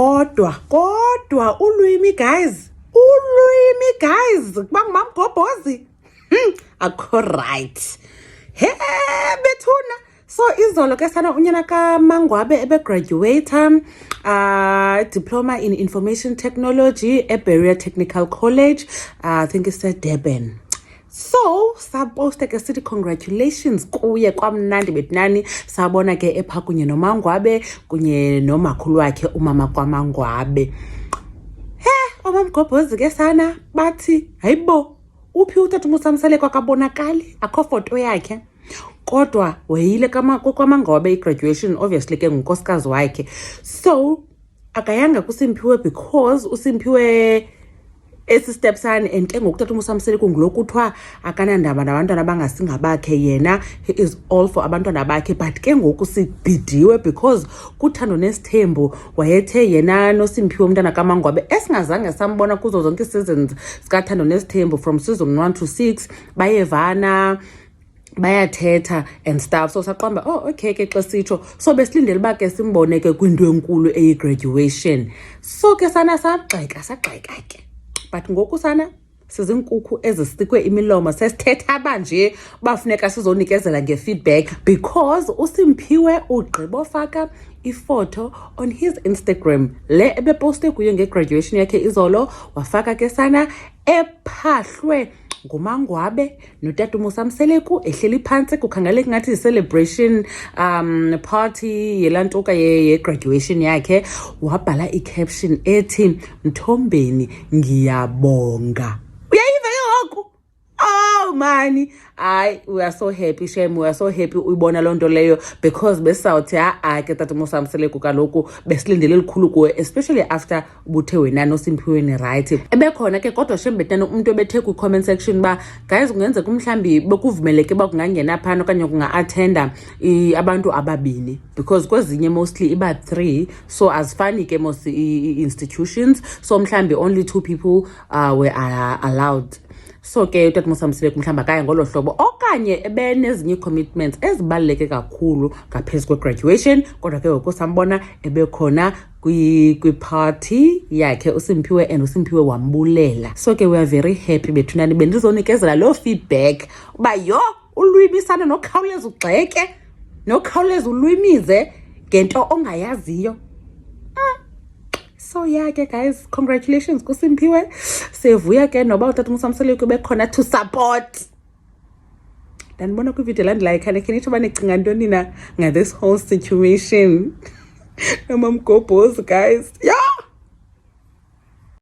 kodwa ulwimi guys kuba ngumamgobhozi akho right. He bethuna. So izolo ke sana unyana kaMangwabe ebegraduate diploma in information technology at Berea Technical College, I think it's at Durban. So saposta ke sithi congratulations kuye kwamnandi betnani sabona ke epha kunye noMangwabe kunye nomakhulu wakhe umama kwaMangwabe. Omamgobhozi ke sana bathi hayibo uphi utata uMsamsele kwakabonakali akho foto yakhe. Kodwa weyile kwaMangwabe graduation obviously ke ngunkosikazi wakhe. So akayanga kuSimphiwe because uSimphiwe esi stepson and ke ngokutata uMsamsele kungulokuthiwa akanandaba nabantwana abangasingabakhe yena he is all for abantwana bakhe but ke ngoku sibhidiwe because kuthando nesithembu wayethe yena noSimphiwe umntana kaMangwabe esingazange sambona kuzo zonke seasons sikathando nesithembu from season 1 to 6 bayevana bayathetha and stuff. So saqamba okay ke xa sitsho so besilindele uba ke simbone ke kwinto enkulu eyi-graduation. So ke sana sagxeka ke but ngoku sana sizinkukhu ezisikwe imilomo sesithetha banje bafuneka sizonikezela nge-feedback because uSimphiwe ugqibofaka ifoto on his Instagram le ebeposte kuyo nge-graduation yakhe izolo wafaka ke sana ephahlwe nguMangwabe notata uMsamsele ehleli phansi kukhangeleka ngathi celebration party yelantuka ye-graduation yakhe wabhala i-caption ethi Mthombeni ngiyabonga. Uyayiva yonke? Oh mani, we are so happy Shem, we are so happy uyibona lonto leyo because besawuthi ke tata uMsamsele kaloku besilindele elikhulu kuwe especially after ubuthe wena noSimphiwe ni right. Ebekhona ke kodwa Shem betana umuntu ebethe ku comment section ba guys kungenzeka umhlambi bekuvumeleke ba kungangena phana okanye kunga-attenda abantu ababini because kwezinye mostly iba 3 so asifani ke most institutions so mhlambi only 2 people were allowed. So ke utata uMsamsele mhlamba kaya ngolo hlobo okanye ebenezinye commitments ezibaleke kakhulu ngaphezulu kwe-graduation kodwa ke ngoku sambona ebekhona kwi-party yakhe uSimphiwe and uSimphiwe wambulela. So ke we are very happy bethunani bendizonikezela lo feedback uba yo ulwimi sana nokhawuleza ugxeke nokhawuleza ulwimize ngento ongayaziyo. So yeah ke guys congratulations kuSimphiwe sevuya ke noba utata uMsamsele bekhona to support. Ndanibona kwivideo landelayo khane ke nithi banicinga ntoni na this whole situation nomamgobhozi guys. Yeah.